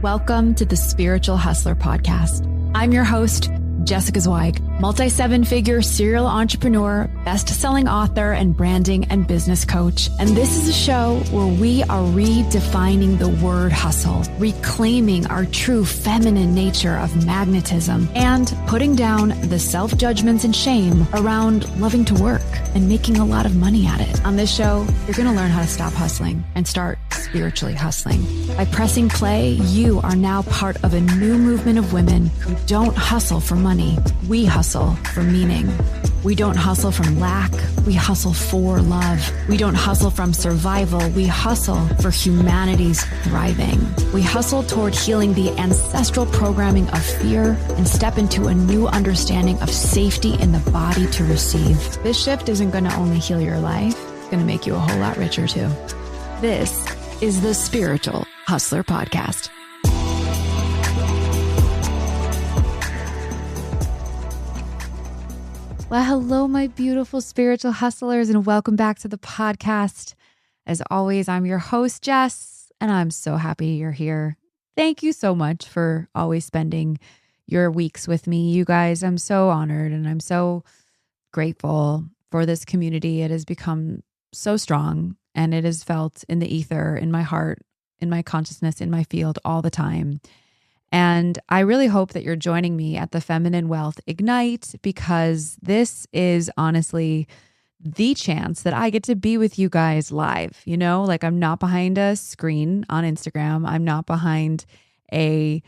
Welcome to the Spiritual Hustler Podcast. I'm your host, Jessica Zweig, multi-seven-figure serial entrepreneur, best-selling author, and branding and business coach. And this is a show where we are redefining the word hustle, reclaiming our true feminine nature of magnetism, and putting down the self-judgments and shame around loving to work and making a lot of money at it. On this show, you're going to learn how to stop hustling and start spiritually hustling. By pressing play, you are now part of a new movement of women who don't hustle for money. We hustle for meaning. We don't hustle from lack. We hustle for love. We don't hustle from survival. We hustle for humanity's thriving. We hustle toward healing the ancestral programming of fear and step into a new understanding of safety in the body to receive. This shift isn't going to only heal your life, it's going to make you a whole lot richer too. This is the Spiritual Hustler Podcast. Well, hello, my beautiful spiritual hustlers, and welcome back to the podcast. As always, I'm your host, Jess, and I'm so happy you're here. Thank you so much for always spending your weeks with me. You guys, I'm so honored and I'm so grateful for this community. It has become so strong, and it is felt in the ether, in my heart, in my consciousness, in my field all the time. And I really hope that you're joining me at the Feminine Wealth Ignite, because this is honestly the chance that I get to be with you guys live. You know, like I'm not behind a screen on Instagram. I'm not behind a,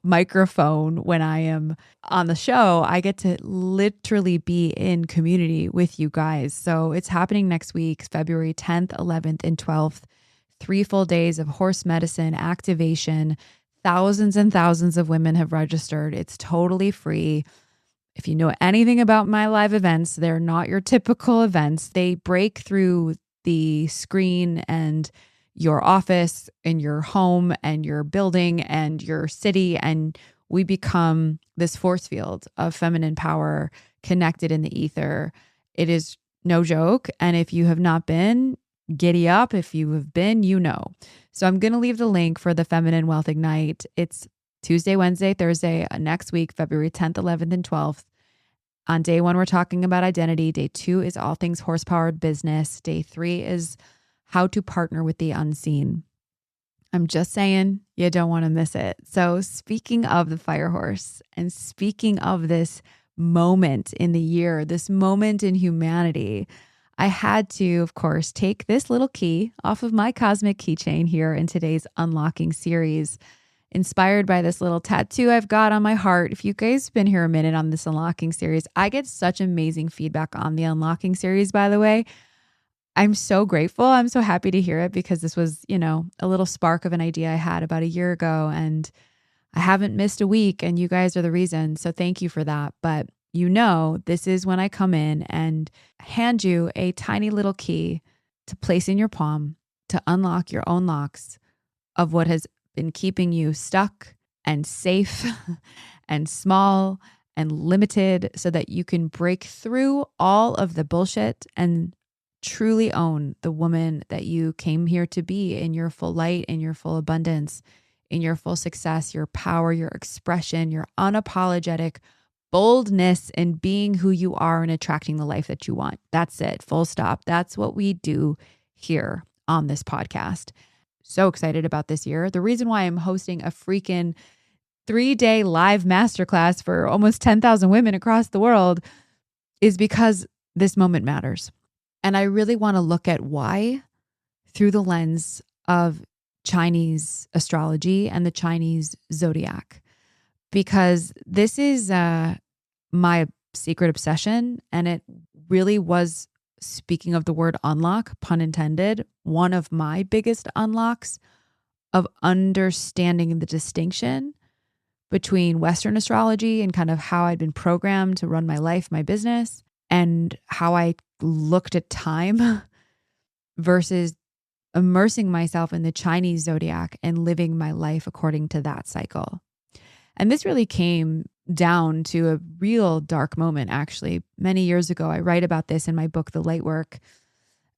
microphone when I am on the show. I get to literally be in community with you guys. So it's happening next week, February 10th, 11th, and 12th, 3 full days of horse medicine activation. Thousands and thousands of women have registered. It's totally free. If you know anything about my live events, they're not your typical events. They break through the screen and your office and your home and your building and your city, and we become this force field of feminine power connected in the ether. It is no joke. And if you have not been, giddy up. If you have been, you know. So I'm going to leave the link for the Feminine Wealth Ignite. It's Tuesday, Wednesday, Thursday, next week, February 10th, 11th, and 12th. On day 1, we're talking about identity. Day 2 is all things horse-powered business. Day 3 is how to partner with the unseen. I'm just saying, you don't want to miss it. So speaking of the fire horse, and speaking of this moment in the year, this moment in humanity, I had to, of course, take this little key off of my cosmic keychain here in today's Unlocking series, inspired by this little tattoo I've got on my heart. If you guys have been here a minute on this Unlocking series, I get such amazing feedback on the Unlocking series, by the way. I'm so grateful. I'm so happy to hear it, because this was, a little spark of an idea I had about a year ago, and I haven't missed a week, and you guys are the reason. So thank you for that. But this is when I come in and hand you a tiny little key to place in your palm to unlock your own locks of what has been keeping you stuck and safe and small and limited, so that you can break through all of the bullshit and truly own the woman that you came here to be, in your full light, in your full abundance, in your full success, your power, your expression, your unapologetic boldness in being who you are and attracting the life that you want. That's it. Full stop. That's what we do here on this podcast. So excited about this year. The reason why I'm hosting a freaking 3-day live masterclass for almost 10,000 women across the world is because this moment matters. And I really want to look at why through the lens of Chinese astrology and the Chinese Zodiac, because this is my secret obsession. And it really was, speaking of the word unlock, pun intended, one of my biggest unlocks of understanding the distinction between Western astrology and kind of how I'd been programmed to run my life, my business, and how I looked at time versus immersing myself in the Chinese Zodiac and living my life according to that cycle. And this really came down to a real dark moment, actually. Many years ago, I write about this in my book, The Light Work,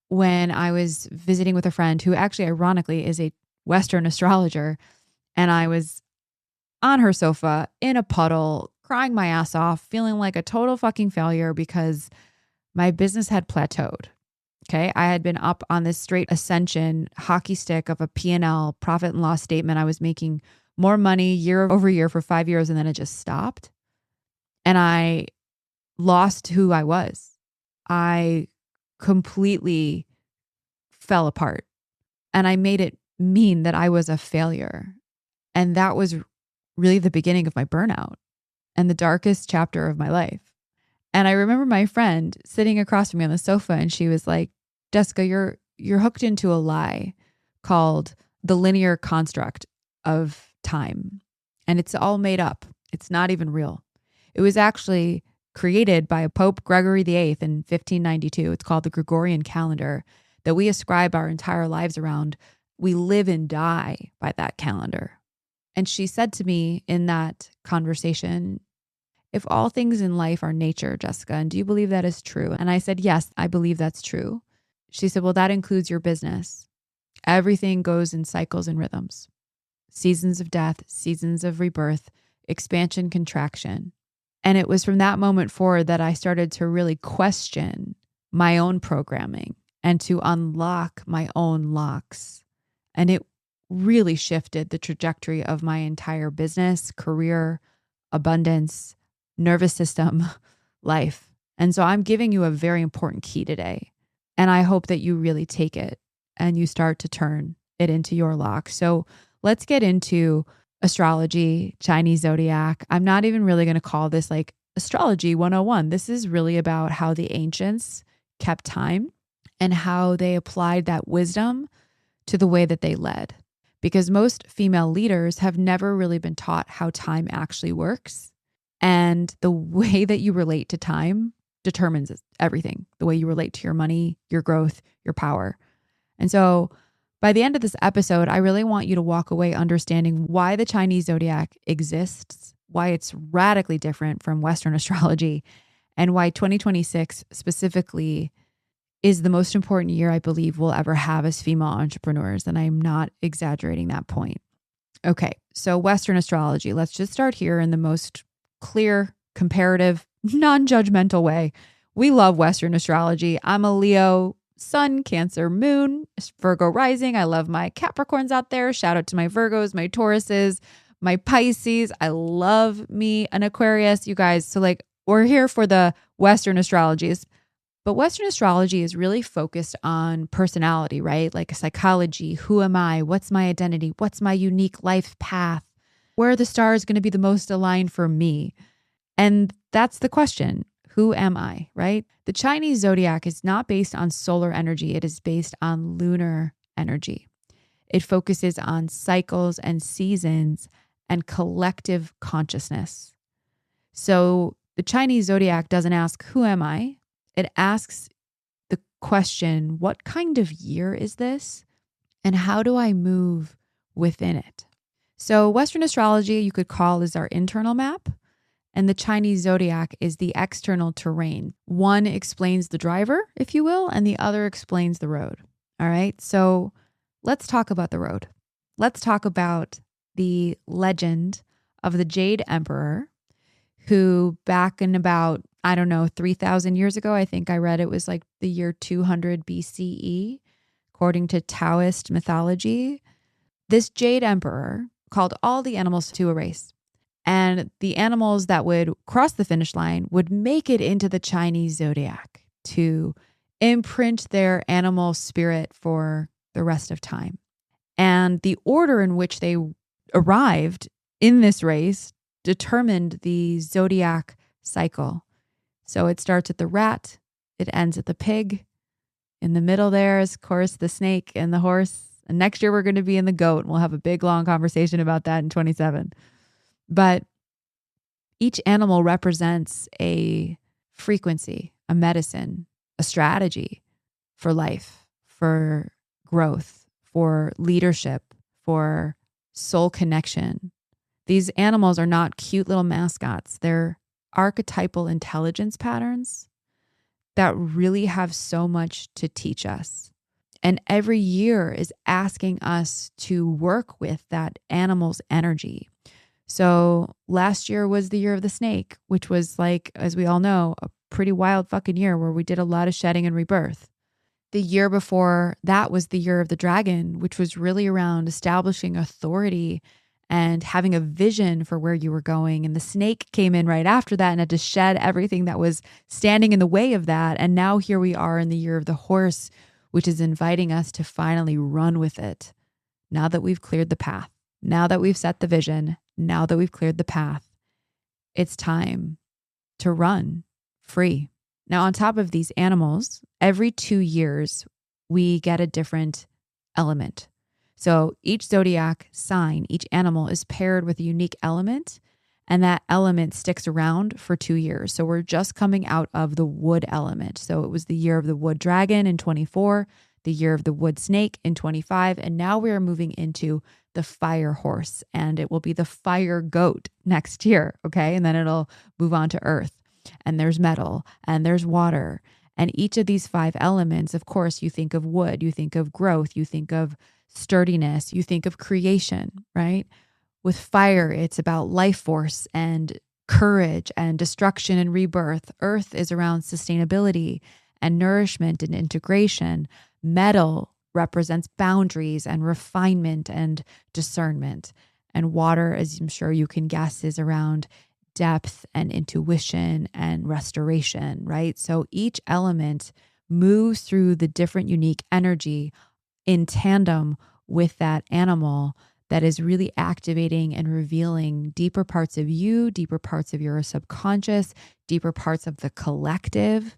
when I was visiting with a friend who actually, ironically, is a Western astrologer. And I was on her sofa in a puddle, crying my ass off, feeling like a total fucking failure because my business had plateaued. Okay. I had been up on this straight ascension hockey stick of a P&L profit and loss statement. I was making more money year over year for 5 years, and then it just stopped. And I lost who I was. I completely fell apart, and I made it mean that I was a failure. And that was really the beginning of my burnout and the darkest chapter of my life. And I remember my friend sitting across from me on the sofa, and she was like, Jessica, you're hooked into a lie called the linear construct of time. And it's all made up. It's not even real. It was actually created by Pope Gregory VIII in 1592. It's called the Gregorian calendar that we ascribe our entire lives around. We live and die by that calendar. And she said to me in that conversation, if all things in life are nature, Jessica, and do you believe that is true? And I said, yes, I believe that's true. She said, well, that includes your business. Everything goes in cycles and rhythms. Seasons of death, seasons of rebirth, expansion, contraction. And it was from that moment forward that I started to really question my own programming and to unlock my own locks. And it really shifted the trajectory of my entire business, career, abundance, nervous system, life. And so I'm giving you a very important key today. And I hope that you really take it and you start to turn it into your lock. So let's get into astrology, Chinese Zodiac. I'm not even really going to call this like Astrology 101. This is really about how the ancients kept time and how they applied that wisdom to the way that they led. Because most female leaders have never really been taught how time actually works. And the way that you relate to time determines everything. The way you relate to your money, your growth, your power. And so by the end of this episode, I really want you to walk away understanding why the Chinese Zodiac exists, why it's radically different from Western astrology, and why 2026 specifically is the most important year I believe we'll ever have as female entrepreneurs. And I'm not exaggerating that point. Okay, so Western astrology, let's just start here in the most clear, comparative, non-judgmental way. We love Western astrology. I'm a Leo, Sun, Cancer, Moon, Virgo rising. I love my Capricorns out there. Shout out to my Virgos, my Tauruses, my Pisces. I love me an Aquarius, you guys. So like we're here for the Western astrologies. But Western astrology is really focused on personality, right? Like psychology. Who am I? What's my identity? What's my unique life path? Where are the stars going to be the most aligned for me? And that's the question. Who am I, right? The Chinese Zodiac is not based on solar energy. It is based on lunar energy. It focuses on cycles and seasons and collective consciousness. So the Chinese Zodiac doesn't ask, who am I? It asks the question, what kind of year is this? And how do I move within it? So Western astrology, you could call is our internal map. And the Chinese Zodiac is the external terrain. One explains the driver, if you will, and the other explains the road. All right. So let's talk about the road. Let's talk about the legend of the Jade Emperor, who back in about, 3,000 years ago, I think I read it was like the year 200 BCE, according to Taoist mythology. This Jade Emperor called all the animals to a race. And the animals that would cross the finish line would make it into the Chinese Zodiac to imprint their animal spirit for the rest of time. And the order in which they arrived in this race determined the Zodiac cycle. So it starts at the rat, it ends at the pig. In the middle there is, of course, the snake and the horse. And next year we're going to be in the goat. And we'll have a big, long conversation about that in 27. But each animal represents a frequency, a medicine, a strategy for life, for growth, for leadership, for soul connection. These animals are not cute little mascots. They're archetypal intelligence patterns that really have so much to teach us. And every year is asking us to work with that animal's energy. So last year was the year of the snake, which was like, as we all know, a pretty wild fucking year where we did a lot of shedding and rebirth. The year before that was the year of the dragon, which was really around establishing authority and having a vision for where you were going. And the snake came in right after that and had to shed everything that was standing in the way of that. And now here we are in the year of the horse, which is inviting us to finally run with it. Now that we've cleared the path, now that we've set the vision, now that we've cleared the path, it's time to run free. Now, on top of these animals, every 2 years, we get a different element. So each zodiac sign, each animal is paired with a unique element, and that element sticks around for 2 years. So we're just coming out of the wood element. So it was the year of the wood dragon in 24, the year of the wood snake in 25, and now we are moving into the fire horse, and it will be the fire goat next year, okay? And then it'll move on to earth, and there's metal, and there's water. And each of these 5 elements, of course, you think of wood, you think of growth, you think of sturdiness, you think of creation, right? With fire, it's about life force and courage and destruction and rebirth. Earth is around sustainability and nourishment and integration. Metal represents boundaries and refinement and discernment. And water, as I'm sure you can guess, is around depth and intuition and restoration, right? So each element moves through the different unique energy in tandem with that animal that is really activating and revealing deeper parts of you, deeper parts of your subconscious, deeper parts of the collective.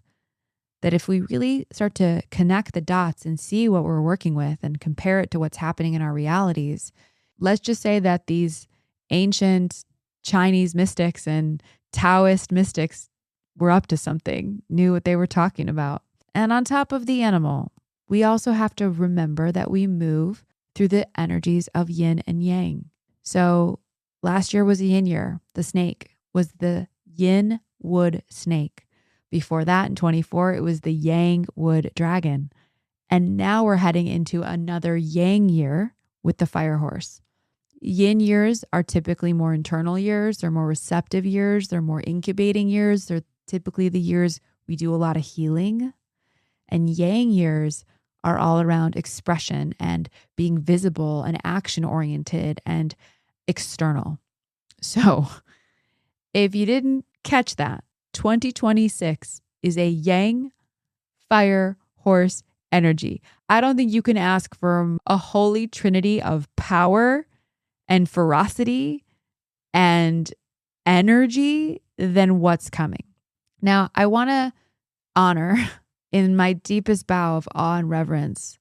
That if we really start to connect the dots and see what we're working with and compare it to what's happening in our realities, let's just say that these ancient Chinese mystics and Taoist mystics were up to something, knew what they were talking about. And on top of the animal, we also have to remember that we move through the energies of yin and yang. So last year was a yin year. The snake was the yin wood snake. Before that, in 24, it was the yang wood dragon. And now we're heading into another yang year with the fire horse. Yin years are typically more internal years. They're more receptive years. They're more incubating years. They're typically the years we do a lot of healing. And yang years are all around expression and being visible and action oriented and external. So if you didn't catch that, 2026 is a yang, fire, horse energy. I don't think you can ask for a holy trinity of power and ferocity and energy than what's coming. Now, I want to honor in my deepest bow of awe and reverence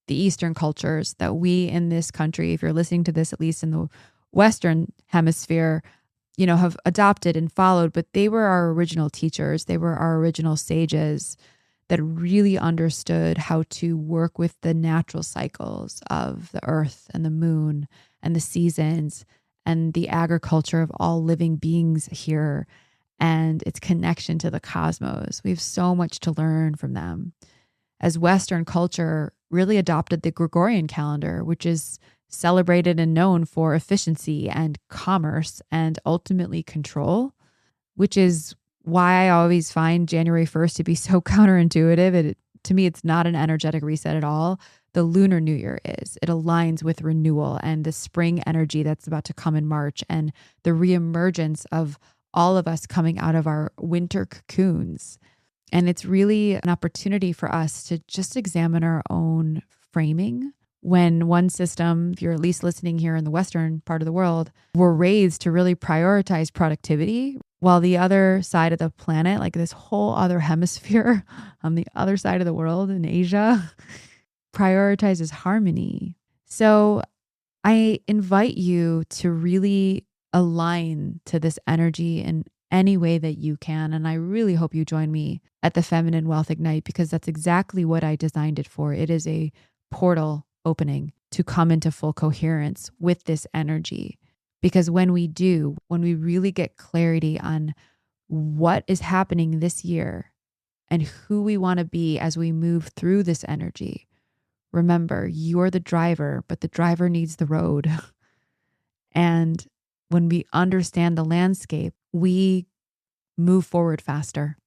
the Eastern cultures that we in this country, if you're listening to this, at least in the Western hemisphere, have adopted and followed, but they were our original teachers. They were our original sages that really understood how to work with the natural cycles of the earth and the moon and the seasons and the agriculture of all living beings here and its connection to the cosmos. We have so much to learn from them. As Western culture really adopted the Gregorian calendar, which is celebrated and known for efficiency and commerce and ultimately control, which is why I always find January 1st to be so counterintuitive. To me, it's not an energetic reset at all. The Lunar New Year is. It aligns with renewal and the spring energy that's about to come in March and the reemergence of all of us coming out of our winter cocoons. And it's really an opportunity for us to just examine our own framing. When one system, if you're at least listening here in the Western part of the world, we're raised to really prioritize productivity, while the other side of the planet, like this whole other hemisphere on the other side of the world in Asia, prioritizes harmony. So I invite you to really align to this energy in any way that you can. And I really hope you join me at the Feminine Wealth Ignite, because that's exactly what I designed it for. It is a portal opening to come into full coherence with this energy. Because when we really get clarity on what is happening this year and who we want to be as we move through this energy, Remember, you're the driver, but the driver needs the road. And when we understand the landscape, we move forward faster.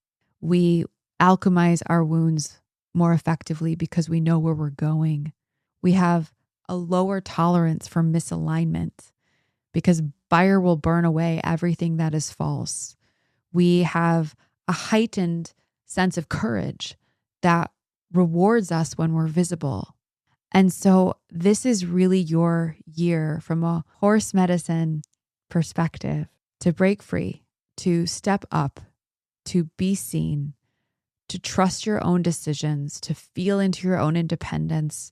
We alchemize our wounds more effectively because we know where we're going. We have a lower tolerance for misalignment because fire will burn away everything that is false. We have a heightened sense of courage that rewards us when we're visible. And so this is really your year from a horse medicine perspective to break free, to step up, to be seen, to trust your own decisions, to feel into your own independence,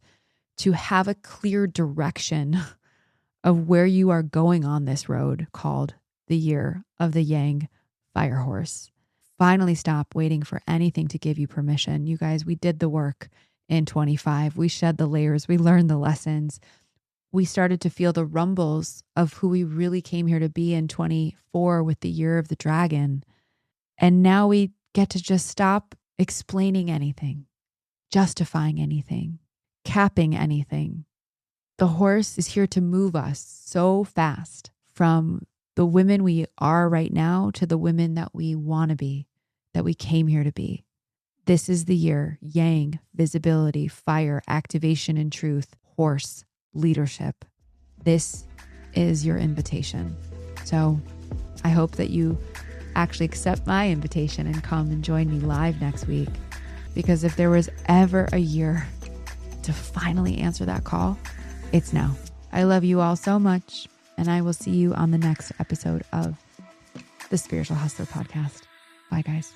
to have a clear direction of where you are going on this road called the year of the Yang fire horse. Finally stop waiting for anything to give you permission. You guys, we did the work in 25. We shed the layers. We learned the lessons. We started to feel the rumbles of who we really came here to be in 24 with the year of the dragon. And now we get to just stop explaining anything, justifying anything, capping anything. The horse is here to move us so fast from the women we are right now to the women that we want to be, that we came here to be. This is the year: Yang, visibility, fire, activation and truth, horse, leadership. This is your invitation. So I hope that you actually accept my invitation and come and join me live next week. Because if there was ever a year to finally answer that call, it's now. I love you all so much, and I will see you on the next episode of the Spiritual Hustler podcast. Bye, guys.